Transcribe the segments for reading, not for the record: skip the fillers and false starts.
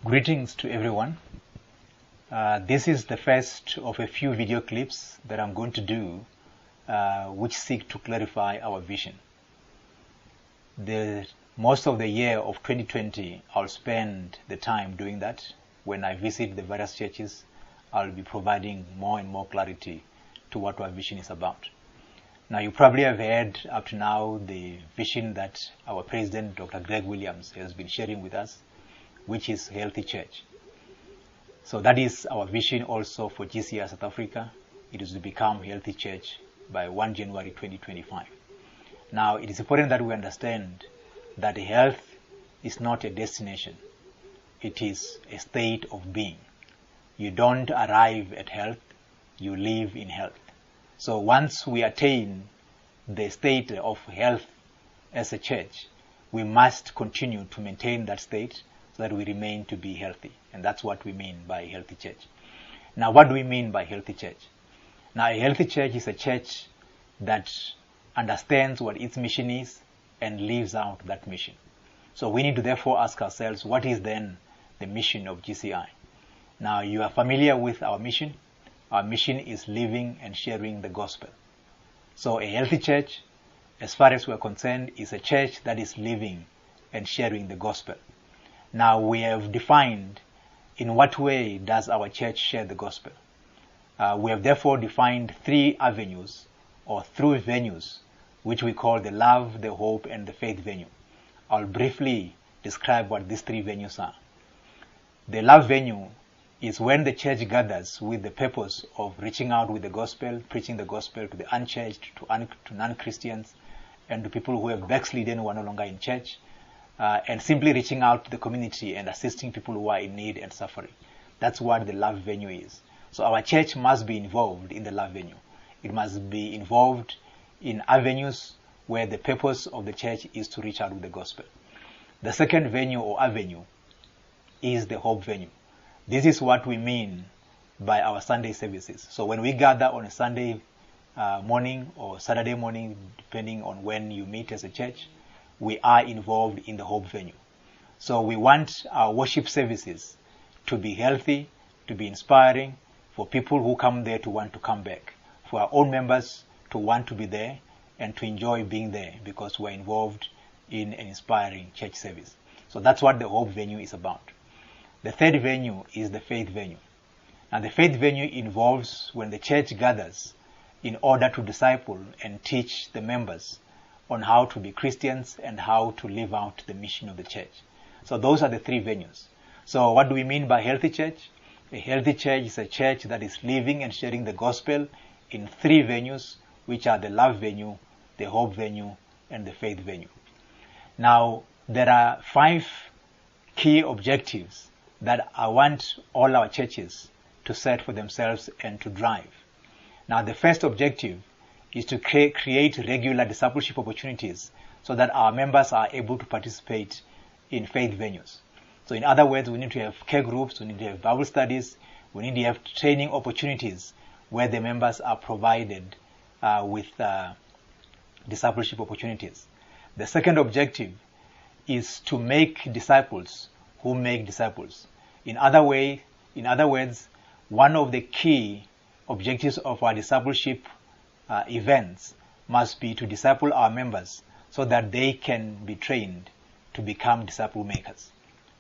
Greetings to everyone. This is the first of a few video clips that I'm going to do which seek to clarify our vision. Most of the year of 2020, I'll spend the time doing that. When I visit the various churches, I'll be providing more and more clarity to what our vision is about. Now, you probably have heard up to now the vision that our President, Dr. Greg Williams, has been sharing with us, which is Healthy Church. So that is our vision also for GCI South Africa. It is to become Healthy Church by 1 January 2025. Now, it is important that we understand that health is not a destination. It is a state of being. You don't arrive at health, you live in health. So once we attain the state of health as a church, we must continue to maintain that state so that we remain to be healthy. And that's what we mean by healthy church. Now, what do we mean by healthy church? Now, a healthy church is a church that understands what its mission is and lives out that mission. So we need to therefore ask ourselves, what is then the mission of GCI? Now, you are familiar with our mission. Our mission is living and sharing the gospel. So a healthy church, as far as we are concerned, is a church that is living and sharing the gospel. Now, we have defined in what way does our church share the gospel. We have therefore defined three avenues or three venues, which we call the love, the hope, and the faith venue. I'll briefly describe what these three venues are. The love venue is when the church gathers with the purpose of reaching out with the gospel, preaching the gospel to the unchurched, to non-Christians, and to people who have backslidden who are no longer in church, and simply reaching out to the community and assisting people who are in need and suffering. That's what the love venue is. So our church must be involved in the love venue. It must be involved in avenues where the purpose of the church is to reach out with the gospel. The second venue or avenue is the hope venue. This is what we mean by our Sunday services. So when we gather on a Sunday morning or Saturday morning, depending on when you meet as a church, we are involved in the hope venue. So we want our worship services to be healthy, to be inspiring, for people who come there to want to come back, for our own members to want to be there and to enjoy being there because we're involved in an inspiring church service. So that's what the hope venue is about. The third venue is the faith venue. And the faith venue involves when the church gathers in order to disciple and teach the members on how to be Christians and how to live out the mission of the church. So those are the three venues. So what do we mean by healthy church? A healthy church is a church that is living and sharing the gospel in three venues, which are the love venue, the hope venue, and the faith venue. Now, there are 5 key objectives that I want all our churches to set for themselves and to drive. Now, the first objective is to create regular discipleship opportunities so that our members are able to participate in faith venues. So in other words, we need to have care groups, we need to have Bible studies, we need to have training opportunities where the members are provided with discipleship opportunities. The second objective is to make disciples who make disciples. In other words, one of the key objectives of our discipleship events must be to disciple our members so that they can be trained to become disciple makers.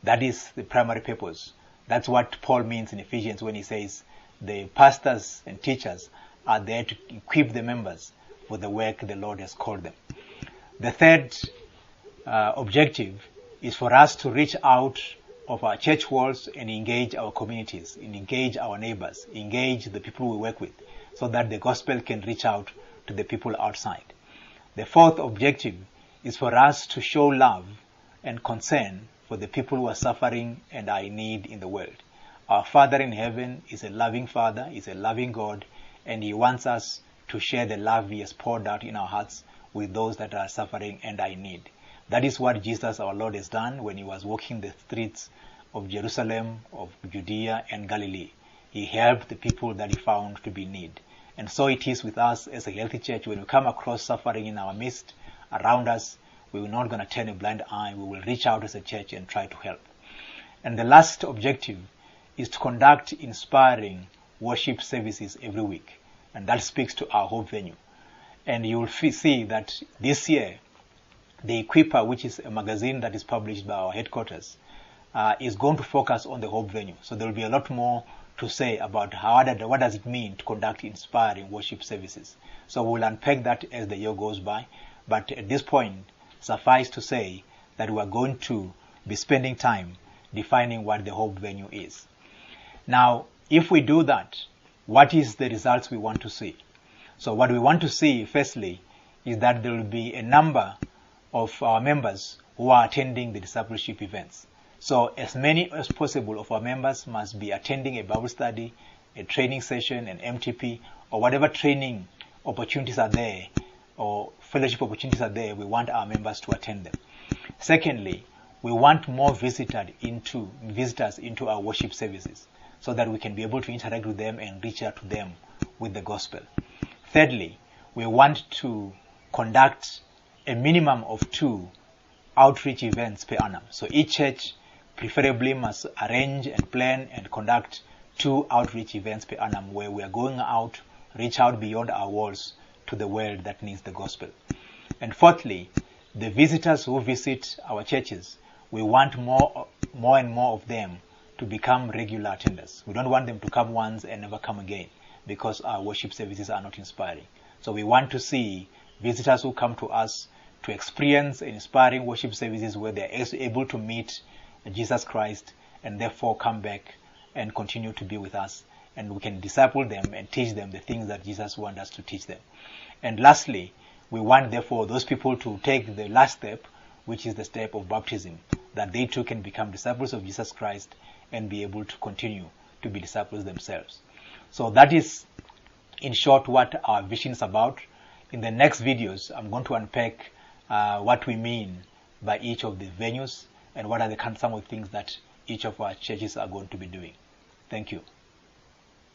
That is the primary purpose. That's what Paul means in Ephesians when he says the pastors and teachers are there to equip the members for the work the Lord has called them. The third objective is for us to reach out of our church walls and engage our communities, and engage our neighbors, engage the people we work with, so that the gospel can reach out to the people outside. The fourth objective is for us to show love and concern for the people who are suffering and are in need in the world. Our Father in heaven is a loving Father, is a loving God, and He wants us to share the love He has poured out in our hearts with those that are suffering and are in need. That is what Jesus our Lord has done when He was walking the streets of Jerusalem, of Judea and Galilee. He helped the people that He found to be in need. And so it is with us as a healthy church. When we come across suffering in our midst, around us, we are not going to turn a blind eye. We will reach out as a church and try to help. And the last objective is to conduct inspiring worship services every week. And that speaks to our Hope venue. And you will see that this year, the Equiper, which is a magazine that is published by our headquarters, is going to focus on the Hope venue. So there will be a lot more to say about what does it mean to conduct inspiring worship services. So we'll unpack that as the year goes by. But at this point, suffice to say that we are going to be spending time defining what the Hope venue is. Now, if we do that, what is the results we want to see? So what we want to see, firstly, is that there will be a number of our members who are attending the discipleship events. So as many as possible of our members must be attending a Bible study, a training session, an MTP, or whatever training opportunities are there, or fellowship opportunities are there. We want our members to attend them. Secondly, we want more visitors into our worship services, so that we can be able to interact with them and reach out to them with the gospel. Thirdly, we want to conduct a minimum of 2 outreach events per annum. So each church preferably must arrange and plan and conduct 2 outreach events per annum, where we are going out, reach out beyond our walls to the world that needs the gospel. And fourthly, the visitors who visit our churches, we want more and more of them to become regular attenders. We don't want them to come once and never come again, because our worship services are not inspiring. So we want to see visitors who come to us to experience inspiring worship services where they are able to meet Jesus Christ and therefore come back and continue to be with us, and we can disciple them and teach them the things that Jesus wants us to teach them. And lastly, we want therefore those people to take the last step, which is the step of baptism, that they too can become disciples of Jesus Christ and be able to continue to be disciples themselves. So that is, in short, what our vision is about. In the next videos, I'm going to unpack what we mean by each of the venues and what are some of the things that each of our churches are going to be doing. Thank you.